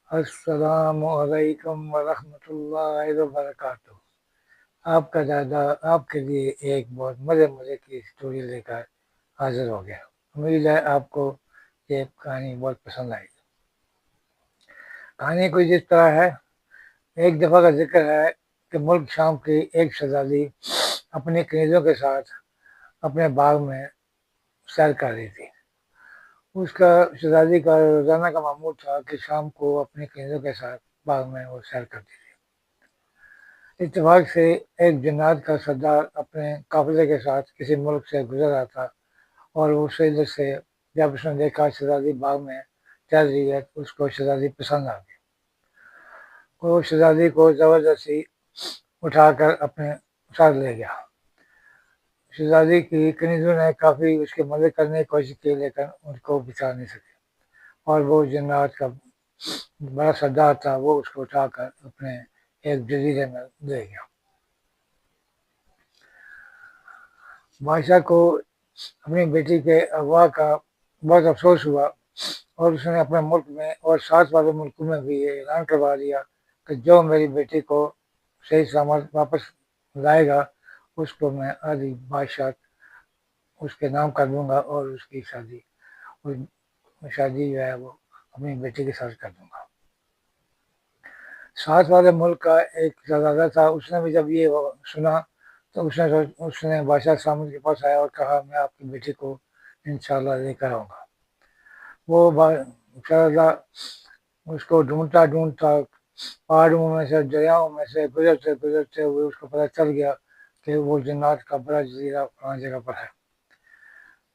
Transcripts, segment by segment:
السلام علیکم ورحمۃ اللہ وبرکاتہ۔ آپ کا دادا آپ کے لیے ایک بہت مزے کی اسٹوری لے کر حاضر ہو گیا۔ امید ہے آپ کو یہ کہانی بہت پسند آئے گی۔ کہانی کچھ اس طرح ہے، ایک دفعہ کا ذکر ہے کہ ملک شام کی ایک شہزادی اپنے کنیزوں کے ساتھ اپنے باغ میں سیر کر رہی تھی۔ اس کا شہزادی کا روزانہ کا معمول تھا کہ شام کو اپنے کنیزوں کے ساتھ باغ میں وہ سیر کرتی تھی۔ اتفاق سے ایک جنات کا سردار اپنے قافلے کے ساتھ کسی ملک سے گزر رہا تھا، اور اس وجہ سے جب اس نے دیکھا شہزادی باغ میں چل رہی ہے تو اس کو شہزادی پسند آ گئی۔ وہ شہزادی کو زبردستی اٹھا کر اپنے ساتھ لے گیا۔ شہزادی کی کنیزوں نے کافی اس کے مدد کرنے کی کوشش کی، لیکن ان کو بچا نہیں سکے، اور وہ جنات کا بڑا سردار تھا، وہ اس کو اٹھا کر اپنے ایک جزیرے میں لے گیا۔ بادشاہ کو اپنی بیٹی کے اغوا کا بہت افسوس ہوا، اور اس نے اپنے ملک میں اور ساتھ والے ملکوں میں بھی یہ اعلان کروا دیا کہ جو میری بیٹی کو صحیح سلامت واپس لائے گا اس کو میں آدھی بادشاہ اس کے نام کر دوں گا، اور اس کی شادی جو ہے وہ اپنی بیٹی کے ساتھ کر دوں گا۔ ساتھ والے ملک کا ایک شہزادہ تھا، اس نے بھی جب یہ سنا تو اس نے بادشاہ سامنے کے پاس آیا اور کہا میں آپ کی بیٹی کو انشاءاللہ لے کر آؤں گا۔ وہ شہزادہ اس کو ڈھونڈتا پہاڑوں میں سے دریاؤں میں سے گزرتے ہوئے اس کو پتہ چل گیا کہ وہ جنات کا بڑا جزیرہ فلاں جگہ پر ہے۔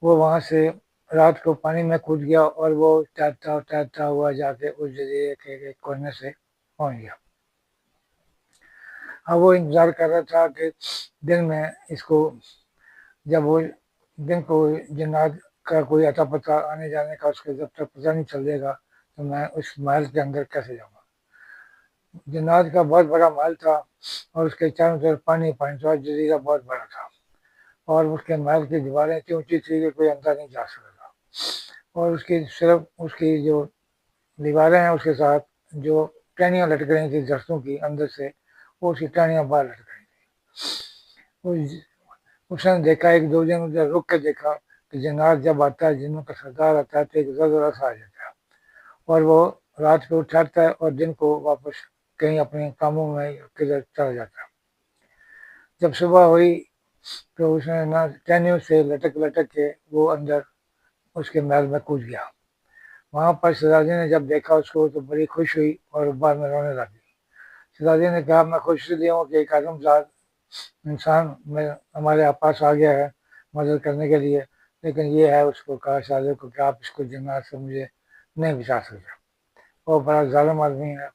وہ وہاں سے رات کو پانی میں کود گیا، اور وہ تیرتا ہوا جا کے اس جزیرے کے ایک کونے سے پہنچ گیا۔ اب وہ انتظار کر رہا تھا کہ دن میں اس کو جب وہ دن کو جنات کا کوئی اتا پتہ آنے جانے کا اس کے جب تک پتہ نہیں چلے گا تو میں اس محل کے اندر کیسے جاؤں گا۔ جنات کا بہت بڑا محل تھا، اور اس کے چاروں طرف پانی تھا، جزیرہ بہت بڑا تھا، اور اس کے محل کی دیواریں اتنی اونچی تھی کہ کوئی اندر نہیں جا سکتا، اور اس کی جو دیواریں ہیں اس کے ساتھ جو ٹہنیاں لٹک رہی تھیں درختوں کی اندر سے، وہ اس کی ٹہنیاں باہر لٹک رہی تھیں۔ اس نے دیکھا ایک دو دن ادھر رک کے دیکھا کہ جنات جب آتا ہے، جنوں کا سردار آتا ہے تو ایک زلزلہ سا آ جاتا ہے، اور وہ رات کو ٹھہرتا ہے اور دن کو واپس کہیں اپنے کاموں میں کدھر چلا جاتا ہے۔ جب صبح ہوئی تو اس نے نہ ٹہنیوں سے لٹک کے وہ اندر اس کے محل میں کود گیا۔ وہاں پر شہزادی نے جب دیکھا اس کو تو بڑی خوش ہوئی اور بعد میں رونے لگی۔ شہزادی نے کہا میں خوش اس لیے ہوں کہ ایک عالمزاد انسان میں ہمارے پاس آ گیا ہے مدد کرنے کے لیے، لیکن یہ ہے اس کو کہا شہزادے کو کہ آپ اس کو جنات سے مجھے نہیں بچا سکتے، وہ بڑا ظالم آدمی ہے۔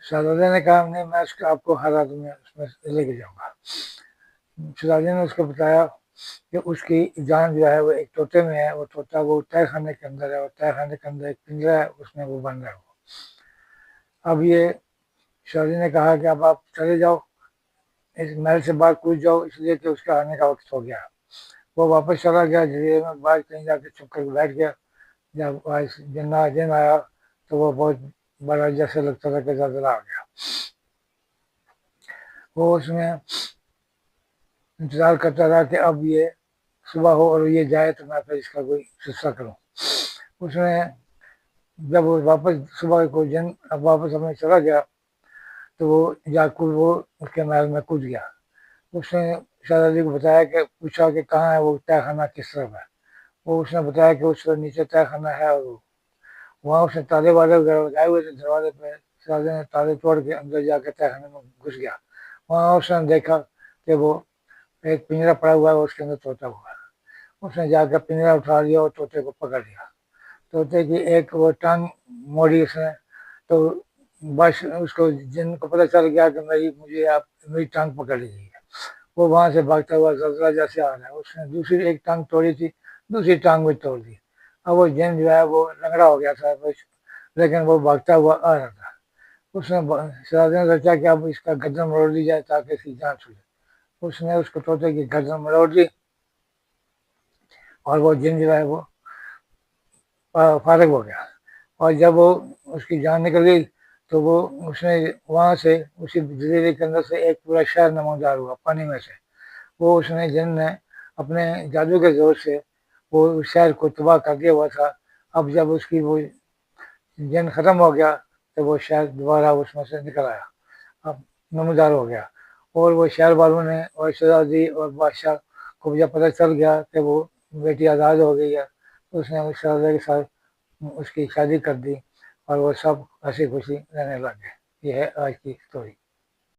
شہزادے نے کہا نہیں، میں آپ کو ہر آدمی میں اس میں لے کے جاؤں گا۔ شہزادی نے اس کو بتایا کہ اس کی جان جو ہے وہ ایک طوطے میں ہے، وہ طوطا وہ تہہ خانے کے اندر ہے، اور تہہ خانے کے اندر ایک پنجرا ہے، اس میں وہ بند ہے۔ اب یہ شہزادی نے کہا کہ اب آپ چلے جاؤ، اس محل سے باہر کود جاؤ، اس لیے کہ اس کا آنے کا وقت ہو گیا۔ وہ واپس چلا گیا جزیرے میں، باہر کہیں جا کے چھپ کر بیٹھ گیا۔ جب دن آیا تو وہ بہت بڑا جیسے لگتا تھا کہ زلزلہ آ گیا۔ وہ اس میں انتظار کرتا رہا کہ اب یہ صبح ہو اور یہ جائے تو میں پھر اس کا کوئی سلسلہ کروں۔ اس نے جب وہ واپس صبح کو اب واپس ہمیں چلا گیا تو وہ اس کے محل میں کود گیا۔ اس نے شہزادی کو بتایا کہ پوچھا کہ کہاں ہے وہ تہہ خانہ، کس طرف ہے۔ وہ اس نے بتایا کہ اس نیچے تہہ خانہ ہے، اور وہاں اس نے تالے والے وغیرہ لگائے ہوئے تھے دروازے پہ۔ شہزادی نے تالے توڑ کے اندر جا کے تہہ خانے میں گھس گیا۔ وہاں اس نے دیکھا کہ وہ ایک پنجرا پڑا ہوا ہے، اس کے اندر طوطا ہوا ہے۔ اس نے جا کر پنجرا اٹھا لیا اور طوطے کو پکڑ لیا۔ طوطے کی ایک وہ ٹانگ موڑی اس نے، تو بس اس کو جن کو پتہ چل گیا کہ میری ٹانگ پکڑ لی گئی ہے۔ وہ وہاں سے بھاگتا ہوا زلزلہ جیسے آ رہا ہے، اس نے دوسری ایک ٹانگ توڑی تھی، دوسری ٹانگ بھی توڑ دی۔ اب وہ جن جو ہے وہ لنگڑا ہو گیا تھا، لیکن وہ بھاگتا ہوا آ رہا تھا۔ اس نے شہزادی نے سوچا کہ اب اس کا گردن مروڑ دی جائے تاکہ اس کی جان چھوٹے۔ اس نے اس کو طوطے کی گردن مروڑ دی، اور وہ جن جو ہے وہ فارغ ہو گیا۔ اور جب وہ اس کی جان نکل گئی تو وہ اس نے وہاں سے اسی جزیرے کے اندر سے ایک پورا شہر نمودار ہوا پانی میں سے. وہ اس نے جن نے اپنے جادو کے زور سے وہ اس شہر کو تباہ کر دیا ہوا تھا. اب جب اس کی وہ جن ختم ہو گیا تو وہ شہر دوبارہ اس میں سے نکل آیا، اب نمودار ہو گیا. اور وہ شہر والوں نے اور شہزادی اور بادشاہ کو جب پتہ چل گیا کہ وہ بیٹی آزاد ہو گئی ہے تو اس نے اس شہزادے کے ساتھ اس کی شادی کر دی اور وہ سب ہنسی خوشی رہنے لگ گئے. یہ ہے آج کی اسٹوری.